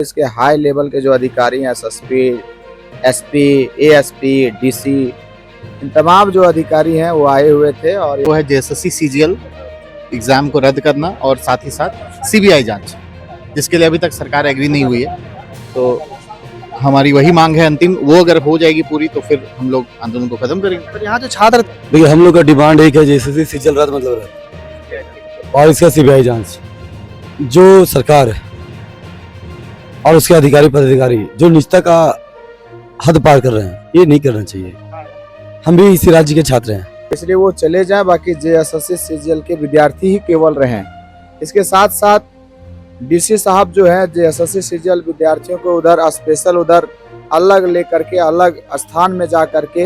इसके high level के जो अधिकारी हैं, एसएसपी, एसपी, एएसपी, डीसी, इन तमाम जो अधिकारी हैं वो आए हुए थे और वो है जेएसएससी सीजीएल एग्जाम को रद्द करना और साथ ही साथ सीबीआई जांच, जिसके लिए अभी तक सरकार एग्री नहीं हुई है। तो हमारी वही मांग है अंतिम, वो अगर हो जाएगी पूरी तो फिर हम लोग आंदोलन को खत्म करेंगे। पर यहाँ जो छात्र देखिए, हम लोग का डिमांड एक है, जेएसएससी सीजीएल रद्द मतलब रद्द और इसका सीबीआई जांच। जो सरकार है और उसके अधिकारी पदाधिकारी जो निजता का हद पार कर रहे हैं, ये नहीं करना चाहिए। हम भी इसी राज्य के छात्र हैं, इसलिए वो चले जाएं, बाकी जेएसएससी सीजीएल के विद्यार्थी ही केवल रहें। इसके साथ साथ डीसी साहब जो है जेएसएससी सीजीएल विद्यार्थियों को उधर स्पेशल उधर अलग लेकर के अलग स्थान में जा करके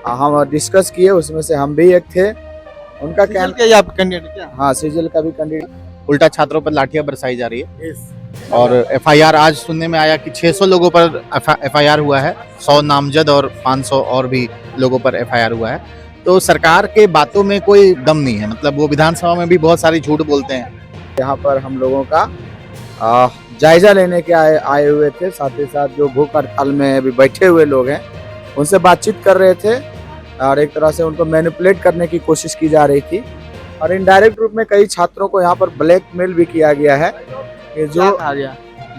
हम डिस्कस किए, उसमें से हम भी एक थे। उनका कैंडिडेट हाँ, सीजीएल का भी कैंडिडेट। उल्टा छात्रों पर लाठियां बरसाई जा रही है और एफआईआर आज सुनने में आया कि 600 लोगों पर एफआईआर हुआ है, 100 नामजद और 500 और भी लोगों पर एफआईआर हुआ है। तो सरकार के बातों में कोई दम नहीं है, मतलब वो विधानसभा में भी बहुत सारी झूठ बोलते हैं। यहाँ पर हम लोगों का जायजा लेने के आए हुए थे, साथ ही साथ जो भूख हड़ताल में अभी बैठे हुए लोग हैं उनसे बातचीत कर रहे थे और एक तरह से उनको मैनिपुलेट करने की कोशिश की जा रही थी और इनडायरेक्ट रूप में कई छात्रों को यहाँ पर ब्लैकमेल भी किया गया है कि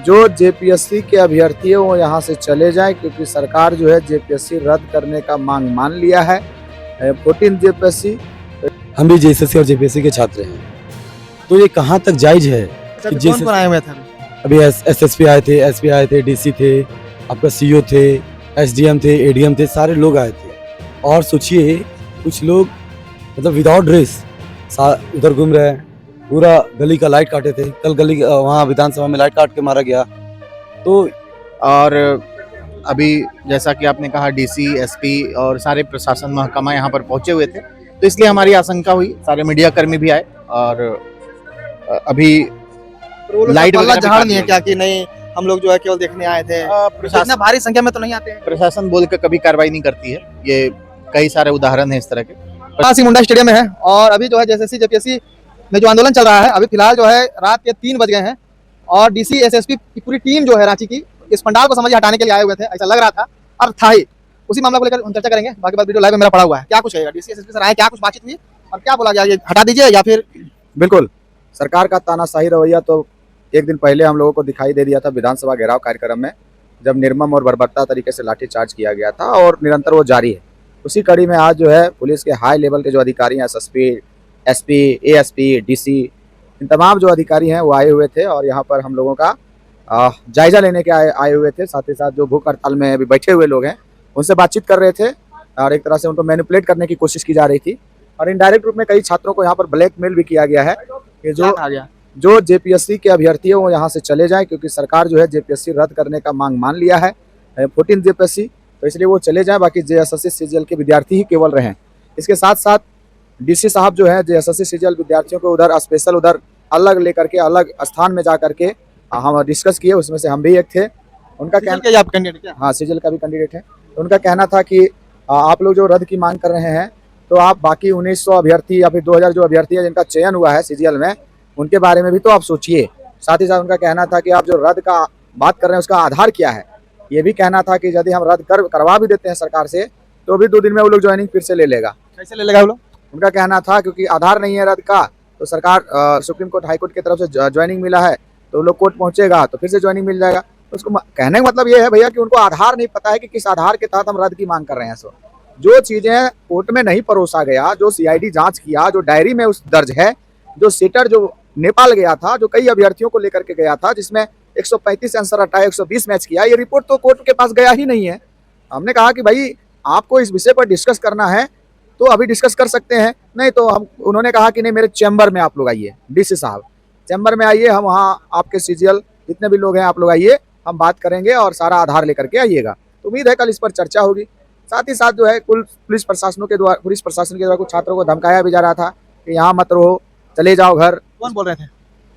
जो जेपीएससी के अभ्यर्थी है वो यहाँ से चले जाएं, क्योंकि सरकार जो है जेपीएससी रद्द करने का मांग मान लिया है। 14 जेपीएससी, हम भी जेएसएससी और जेपीएससी के छात्र हैं। तो ये कहाँ तक जायज है कि कौन आए हुए थे? अभी एसएसपी आए थे, एसपी आए थे, डीसी थे, आपका सीओ थे, एसडीएम थे, एडीएम थे, सारे लोग आए थे। और सोचिए, कुछ लोग मतलब विदाउट ड्रेस उधर घूम रहे हैं, पूरा गली का लाइट काटे थे। कल गली वहाँ विधानसभा में लाइट काट के मारा गया। तो और अभी जैसा कि आपने कहा डीसी, एसपी और सारे प्रशासन महकमा यहाँ पर पहुंचे हुए थे, तो इसलिए हमारी आशंका हुई, सारे मीडिया कर्मी भी आए और अभी लाइट झाड़ नहीं है क्या कि नहीं हम लोग जो है केवल देखने आए थे? इतना भारी संख्या में तो नहीं आते हैं। प्रशासन बोल के कभी कार्रवाई नहीं करती है, ये कई सारे उदाहरण है इस तरह के। सिंह मुंडा स्टेडियम में है और अभी जो है जेएसएससी जेपीएससी में जो आंदोलन चल रहा है, अभी फिलहाल जो है रात के 3 बज गए हैं और डीसी एसएसपी की पूरी टीम जो है रांची की इस पंडाल को समझिए हटाने के लिए आए हुए थे, ऐसा लग रहा था और था ही। उसी मामला को लेकर हम चर्चा करेंगे। बाकी बात वीडियो लाइव में मेरा पड़ा हुआ है, क्या कुछ है डीसी एसएसपी सर आए, क्या कुछ बातचीत हुई और क्या बोला गया, ये हटा दीजिए या फिर? बिल्कुल, सरकार का तानाशाही रवैया तो एक दिन पहले हम लोगों को दिखाई दे दिया था विधानसभा घेराव कार्यक्रम में, जब निर्मम और बर्बरता तरीके से लाठीचार्ज किया गया था और निरंतर वो जारी है। उसी कड़ी में आज जो है पुलिस के हाई लेवल के जो अधिकारी हैं, एसएसपी, एसपी, एएसपी, डीसी, इन तमाम जो अधिकारी हैं वो आए हुए थे और यहाँ पर हम लोगों का जायजा लेने के आए हुए थे। साथ ही साथ जो भूख हड़ताल में अभी बैठे हुए लोग हैं उनसे बातचीत कर रहे थे और एक तरह से उनको मैनिपुलेट करने की कोशिश की जा रही थी और इनडायरेक्ट रूप में कई छात्रों को यहाँ पर ब्लैकमेल भी किया गया है कि जो जेपीएससी के अभ्यर्थी है वो यहाँ से चले जाएं, क्योंकि सरकार जो है जेपीएससी रद्द करने का मांग मान लिया है, 14 जेपीएससी, तो इसलिए वो चले जाएं, बाकी जेएसएससी सीजीएल के विद्यार्थी ही केवल रहें। इसके साथ साथ डीसी साहब जो है जेएसएससी सीजीएल विद्यार्थियों को उधर स्पेशल उधर अलग लेकर के अलग स्थान में जा करके हम डिस्कस किए, उसमें से हम भी एक थे। उनका कहना, हाँ, सीजीएल का भी कैंडिडेट है। तो उनका कहना था कि आप लोग जो रद्द की मांग कर रहे हैं तो आप बाकी 1900 अभ्यर्थी या फिर 2000 जो अभ्यर्थी है जिनका चयन हुआ है सीजीएल में, उनके बारे में भी तो आप सोचिए। साथ ही साथ उनका कहना था कि आप जो रद्द का बात कर रहे हैं उसका आधार क्या है, ये भी कहना था कि यदि हम रद्द करवा भी देते हैं सरकार से तो भी 2 दिन में वो लोग ज्वाइनिंग फिर से ले लेगा। कैसे ले लेगा वो लोग? उनका कहना था क्योंकि आधार नहीं है रद्द का, तो सरकार सुप्रीम कोर्ट, हाई कोर्ट की तरफ से ज्वाइनिंग मिला है, तो वो लोग कोर्ट पहुंचेगा तो फिर से ज्वाइनिंग मिल जाएगा। तो उसको कहने का मतलब ये है भैया कि उनको आधार नहीं पता है कि किस आधार के तहत हम रद्द की मांग कर रहे हैं। सो जो चीजें कोर्ट में नहीं परोसा गया, जो सीआईडी जांच किया, जो डायरी में उस दर्ज है, जो सीटर जो नेपाल गया था, जो कई अभ्यर्थियों को लेकर के गया था, जिसमें 135 आंसर हटाए, 120 मैच किया, ये रिपोर्ट तो कोर्ट के पास गया ही नहीं है। हमने कहा कि भाई आपको इस विषय पर डिस्कस करना है तो अभी डिस्कस कर सकते हैं, नहीं तो हम, उन्होंने कहा कि नहीं मेरे चैम्बर में आप लोग आइए, डीसी साहब चैम्बर में आइए, हम वहाँ आपके सीजीएल जितने भी लोग हैं आप लोग आइए, हम बात करेंगे और सारा आधार लेकर के आइएगा। तो उम्मीद है कल इस पर चर्चा होगी। साथ ही साथ जो है कुल पुलिस प्रशासन के द्वारा कुछ छात्रों को धमकाया भी जा रहा था कि यहाँ मत रहो, चले जाओ घर। कौन बोल रहे थे?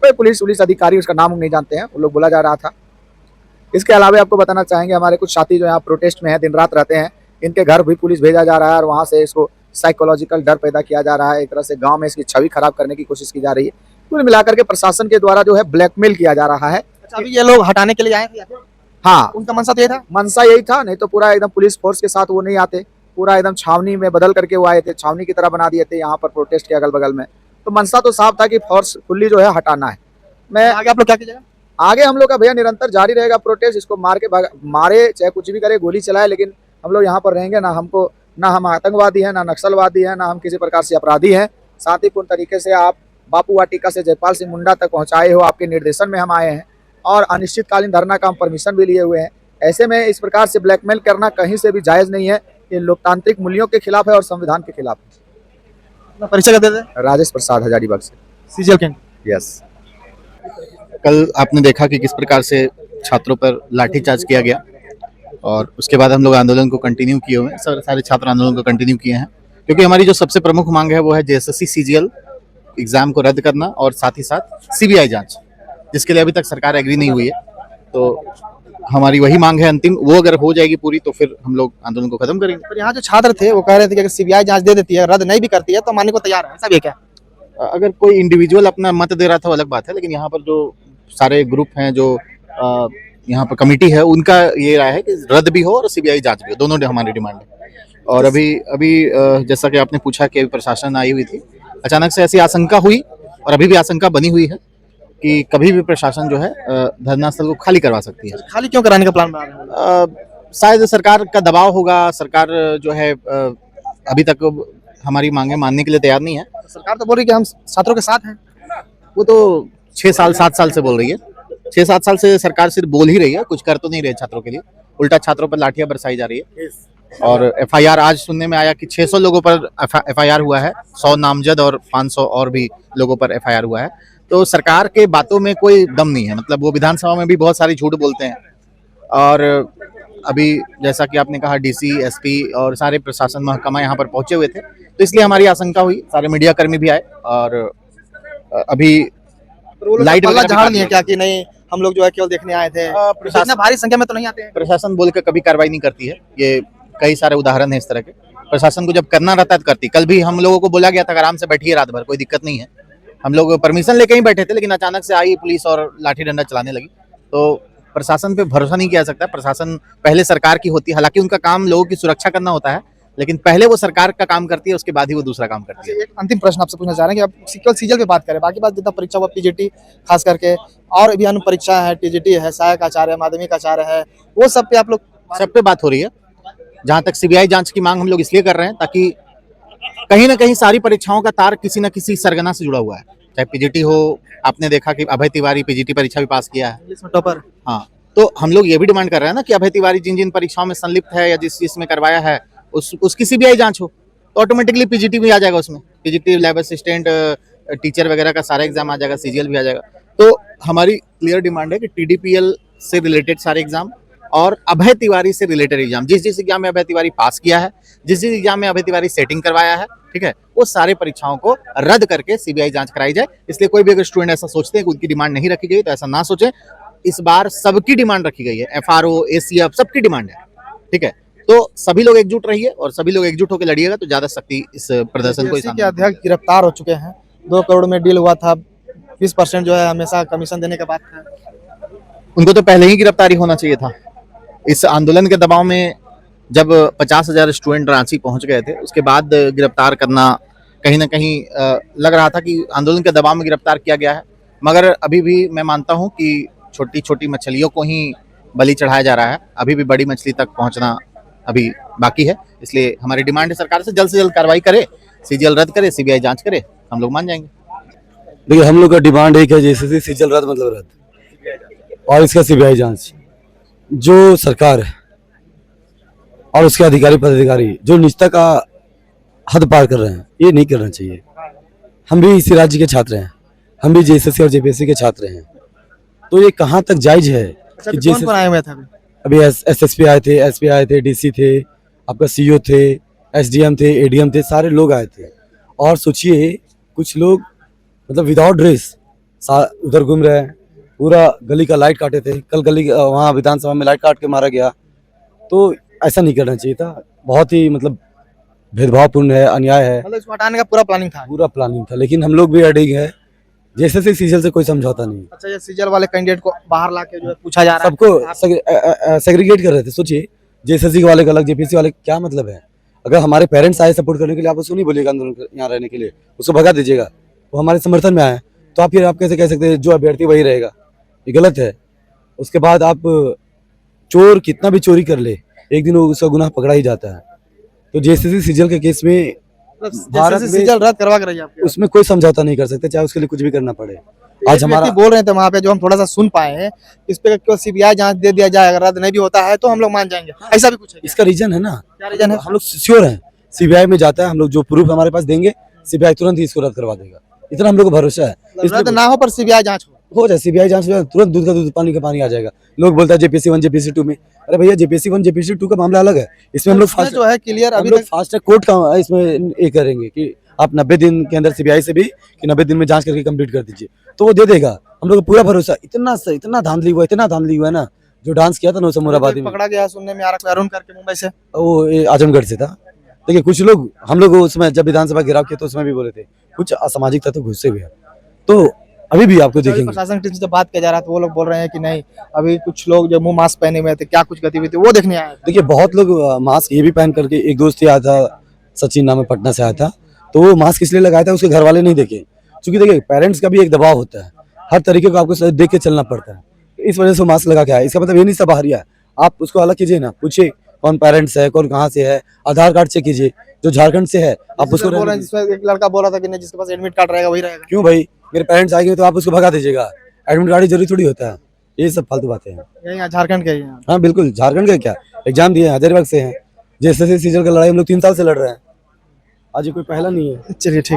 कोई पुलिस अधिकारी, उसका नाम नहीं जानते हैं, वो लोग बोला जा रहा था। इसके अलावा आपको बताना चाहेंगे हमारे कुछ साथी जो यहाँ प्रोटेस्ट में है, दिन रात रहते हैं, इनके घर भी पुलिस भेजा जा रहा है और वहाँ से इसको साइकोलॉजिकल डर पैदा किया जा रहा है, एक तरह से गांव में इसकी छवि खराब करने की कोशिश की जा रही है। कुल मिलाकर के प्रशासन के द्वारा जो है ब्लैकमेल किया जा रहा है अच्छा, अभी ये लोग हटाने के लिए आए थे या फिर हाँ, उनका मंशा तो ये था? मनसा यही था, नहीं तो पूरा एकदम पुलिस फोर्स के साथ वो नहीं आते, पूरा एकदम छावनी में बदल करके वो आए थे, छावनी की तरह बना दिए थे यहाँ पर प्रोटेस्ट के अगल बगल में। तो मनसा तो साफ था कि फोर्सफुली जो है हटाना है। मैं आगे आप लोग क्या कीजिएगा? आगे हम लोग का भैया निरंतर जारी रहेगा प्रोटेस्ट, इसको मारे चाहे कुछ भी करे, गोली चलाए, लेकिन हम लोग यहाँ पर रहेंगे ना। हमको ना हम आतंकवादी हैं, ना नक्सलवादी हैं, ना हम किसी प्रकार से अपराधी हैं। शांतिपूर्ण तरीके से आप बापू वाटिका से जयपाल सिंह मुंडा तक पहुंचाए हो, आपके निर्देशन में हम आए हैं और अनिश्चितकालीन धरना का हम परमिशन भी लिए हुए हैं। ऐसे में इस प्रकार से ब्लैकमेल करना कहीं से भी जायज नहीं है। ये लोकतांत्रिक मूल्यों के खिलाफ है और संविधान के खिलाफ है। अपना परिचय कर देते हैं। राजेश प्रसाद हजारीबाग से। सीजीएल कैंट। यस। कल आपने देखा कि किस प्रकार से छात्रों पर लाठीचार्ज किया गया और उसके बाद हम लोग आंदोलन को कंटिन्यू किए हुए हैं। सारे छात्र आंदोलन को कंटिन्यू किए हैं क्योंकि हमारी जो सबसे प्रमुख मांग है वो है जेएसएससी सीजीएल एग्जाम को रद्द करना और साथ ही साथ सीबीआई जांच, जिसके लिए अभी तक सरकार एग्री नहीं हुई है। तो हमारी वही मांग है अंतिम, वो अगर हो जाएगी पूरी तो फिर हम लोग आंदोलन को खत्म करेंगे। पर यहाँ जो छात्र थे वो कह रहे थे कि अगर सीबीआई जांच दे देती है, रद्द नहीं भी करती है तो मानने को तैयार है, ऐसा भी है क्या? अगर कोई इंडिविजुअल अपना मत दे रहा था वो अलग बात है, लेकिन यहाँ पर जो सारे ग्रुप हैं, जो यहाँ पर कमेटी है, उनका ये राय है कि रद्द भी हो और सीबीआई जांच भी हो, दोनों हमारी डिमांड है। और अभी जैसा कि आपने पूछा कि अभी प्रशासन आई हुई थी, अचानक से ऐसी आशंका हुई और अभी भी आशंका बनी हुई है कि कभी भी प्रशासन जो है धरना स्थल को खाली करवा सकती है। खाली क्यों कराने का प्लान बना रहे हैं? शायद सरकार का दबाव होगा। सरकार जो है अभी तक हमारी मांगे मानने के लिए तैयार नहीं है। सरकार तो बोल रही है कि हम छात्रों के साथ हैं। वो तो 6-7 साल से बोल रही है। 6-7 साल से सरकार सिर्फ बोल ही रही है, कुछ कर तो नहीं रही छात्रों के लिए। उल्टा छात्रों पर लाठियां बरसाई जा रही है। और एफआईआर आज सुनने में आया कि 600 लोगों पर एफआईआर हुआ है, 100 नामजद और 500 और भी लोगों पर एफआईआर हुआ है। तो सरकार के बातों में कोई दम नहीं है, मतलब वो विधानसभा में भी बहुत सारी झूठ बोलते हैं। और अभी जैसा कि आपने कहा डीसी, एसपी और सारे प्रशासन महकमा यहाँ पर पहुंचे हुए थे, तो इसलिए हमारी आशंका हुई। सारे मीडिया कर्मी भी आए और अभी लाइट वाला झाड़ नहीं है क्या कि नहीं हम लोग जो है केवल देखने आए थे? इतना भारी संख्या में तो नहीं आते हैं। प्रशासन बोल के कभी कार्रवाई नहीं करती है। ये कई सारे उदाहरण है इस तरह के। प्रशासन को जब करना रहता है तो करती। कल भी हम लोगों को बोला गया था आराम से बैठिए रात भर, कोई दिक्कत नहीं है। हम लोग परमिशन लेके ही बैठे थे, लेकिन अचानक से आई पुलिस और लाठी डंडा चलाने लगी। तो प्रशासन पे भरोसा नहीं किया जा सकता। प्रशासन पहले सरकार की होती है, हालांकि उनका काम लोगों की सुरक्षा करना होता है, लेकिन पहले वो सरकार का काम करती है, उसके बाद ही वो दूसरा काम करती है। एक अंतिम प्रश्न आपसे पूछना चाह रहे हैं कि आप केवल सीजीएल पे बात करें, बाकी बात जितना परीक्षा हुआ पीजीटी खास करके और भी अन्य परीक्षा है, टीजीटी है, सहायक आचार्य, माध्यमिक आचार्य है, वो सब पे आप लोग सब पे बात हो रही है। जहां तक सीबीआई जांच की मांग हम लोग इसलिए कर रहे हैं ताकि कहीं ना कहीं सारी परीक्षाओं का तार किसी न किसी सरगना से जुड़ा हुआ है। चाहे पीजीटी हो, आपने देखा कि अभय तिवारी पीजीटी परीक्षा भी पास किया है, इंग्लिश में टॉपर। हाँ, तो हम लोग ये भी डिमांड कर रहे हैं ना कि अभय तिवारी जिन जिन परीक्षाओं में संलिप्त है या जिस चीज में करवाया है उसकी सीबीआई जांच हो, तो ऑटोमेटिकली पीजीटी भी आ जाएगा उसमें। पीजीटी, लैब असिस्टेंट, टीचर वगैरह का सारा एग्जाम आ जाएगा, सीजीएल भी आ जाएगा। तो हमारी क्लियर डिमांड है कि टीडीपीएल से रिलेटेड सारे एग्जाम और अभय तिवारी से रिलेटेड एग्जाम, जिस जिस एग्जाम में अभय तिवारी पास किया है, जिस जिस एग्जाम में अभय तिवारी सेटिंग करवाया है, ठीक है, वो सारे परीक्षाओं को रद्द करके सीबीआई जांच कराई जाए। इसलिए कोई भी अगर स्टूडेंट ऐसा सोचते हैं कि उनकी डिमांड नहीं रखी गई, तो ऐसा ना सोचें। इस बार सबकी डिमांड रखी गई है, एफआरओ, एसीएफ, सबकी डिमांड है, ठीक है। तो सभी लोग एकजुट रहिए और सभी लोग एकजुट होकर लड़िएगा तो ज्यादा शक्ति इस प्रदर्शन को। के अध्यक्ष गिरफ्तार हो चुके हैं, 2 करोड़ में डील हुआ था, 20% जो है हमेशा कमीशन देने का बात था। उनको तो पहले ही गिरफ्तारी होना चाहिए था। इस आंदोलन के दबाव में जब 50,000 स्टूडेंट रांची पहुंच गए थे, उसके बाद गिरफ्तार करना कहीं ना कहीं लग रहा था कि आंदोलन के दबाव में गिरफ्तार किया गया है। मगर अभी भी मैं मानता हूं कि छोटी छोटी मछलियों को ही बलि चढ़ाया जा रहा है, अभी भी बड़ी मछली तक पहुंचना अभी बाकी है। इसलिए हमारी डिमांड है सरकार से जल्द कार्रवाई करे, सीजीएल रद्द करे, सीबीआई जांच करे, हम लोग मान जाएंगे। देखिए हम लोग का डिमांड एक है, जैसे सीजीएल रद्द मतलब रद्द और इसका सीबीआई जांच। जो सरकार है और उसके अधिकारी पदाधिकारी जो निजता का हद पार कर रहे हैं, ये नहीं करना चाहिए। हम भी इसी राज्य के छात्र हैं, हम भी जेएसएससी और जेपीएससी के छात्र हैं, तो ये कहाँ तक जायज है कि कौन आए हुए थे अभी एसएसपी आए थे, एसपी आए थे, डीसी थे, आपका सीओ थे, एसडीएम थे, एडीएम थे, सारे लोग आए थे। और सोचिए कुछ लोग मतलब विदाउट ड्रेस उधर घूम रहे हैं, पूरा गली का लाइट काटे थे। कल गली वहाँ विधानसभा में लाइट काट के मारा गया, तो ऐसा नहीं करना चाहिए था। बहुत ही मतलब भेदभावपूर्ण है, अन्याय है। मतलब इसको हटाने का पूरा प्लानिंग था? पूरा प्लानिंग था, लेकिन हम लोग भी अड़िग है जेएसएससी सीजल से कोई समझौता नहीं। अच्छा, ये सीजल वाले कैंडिडेट को बाहर ला के जो है पूछा जा रहा है सबको सेग्रीगेट कर रहे थे। सोचिए, जेएसएससी वाले का अलग, जेपीएससी वाले का क्या मतलब है? अगर हमारे पेरेंट्स आए सपोर्ट करने के लिए, आप उसको नहीं बोलिएगा आंदोलन यहाँ रहने के लिए, उसको भगा दीजिएगा। वो हमारे समर्थन में आए, तो आप फिर आप कैसे कह सकते हैं जो अभ्यर्थी वही रहेगा? ये गलत है। उसके बाद आप चोर कितना भी चोरी कर ले, एक दिन वो उसका गुनाह पकड़ा ही जाता है। तो जेएसएससी सीजल के केस में भारत में सीजल रद्द करवा के रही आपके उसमें कोई समझौता नहीं कर सकते, चाहे उसके लिए कुछ भी करना पड़े। आज हमारा बोल रहे थे वहाँ पे, जो हम थोड़ा सा सुन पाए हैं, इस पे क्यों सीबीआई जांच दे दिया जाए, अगर रद्द नहीं भी होता है तो हम लोग मान जाएंगे, ऐसा भी कुछ है क्या? इसका रीजन है ना, क्या रीजन है? हम लोग श्योर हैं, सीबीआई में जाता है, हम लोग जो प्रूफ हमारे पास देंगे, सीबीआई तुरंत ही इसको रद्द करवा देगा। इतना हम लोग को भरोसा है। रद्द ना हो पर सीबीआई जांच हो जाए, सीबीआई जांच में तुरंत दूध का दूध पानी का पानी आ जाएगा। लोग बोलता है जेपीएससी 1 जेपीएससी 2 में, अरे भैया जेपीएससी 1 जेपीएससी 2 का मामला अलग है। इसमें हम लोग फास्ट जो है क्लियर हम अभी लोग तक फास्ट ट्रैक कोर्ट का इसमें ये करेंगे कि आप 90 दिन के अंदर सीबीआई से भी कि 90 दिन में जांच करके कंप्लीट कर दीजिए, तो वो दे देगा। हम लोग को पूरा भरोसा। इतना धांधली हुआ है ना, जो डांस किया था ना मुराबादी में, पकड़ा गया सुनने में आ रहा है, अरुण करके मुंबई से। वो ये आजमगढ़ से था। देखिए, कुछ लोग हम लोग उसमें जब विधानसभा घेराव किया तो उसमें भी बोले थे कुछ असामाजिक तत्व घुसे हुए हैं, तो अभी भी आपको देखेंगे। प्रशासन टीम से बात किया जा रहा था, वो लोग बोल रहे हैं कि नहीं, अभी कुछ लोग जो मुंह मास्क पहने हुए थे, क्या कुछ गतिविधि वो देखने आए थे। देखिए, बहुत लोग मास्क ये भी पहन करके, एक दोस्त ही आया था, सचिन नाम है, पटना से आया था, तो वो मास्क इसलिए लगाया था, उसके घर वाले नहीं देखे। क्योंकि देखिए, पेरेंट्स का भी एक दबाव होता है, हर तरीके को आपको देख के चलना पड़ता है, इस वजह से वो मास्क लगा के आया। इसका मतलब ये नहीं सब बाहरिया है, आप उसको अलग कीजिए ना, पूछिए कौन पेरेंट्स है, कौन कहाँ से है, आधार कार्ड चेक कीजिए, जो झारखंड से है आप उसको बोल रहे हैं, जिसमें एक लड़का बोल रहा था कि नहीं, जिसके पास एडमिट कार्ड रहेगा वही रहेगा। क्यों भाई, मेरे पेरेंट्स आएंगे तो आप उसको भगा दीजिएगा, एडमिट कार्ड की जरूरी थोड़ी होता है। ये सब फालतू बातें हैं। यही झारखंड के ही हैं। हाँ बिल्कुल, झारखंड का क्या, एग्जाम दिए हैं, हजारीबाग से हैं। जेएसएससी सीजल का लड़ाई हम लोग 3 साल से लड़ रहे हैं, आज ये कोई पहला नहीं है। चलिए ठीक।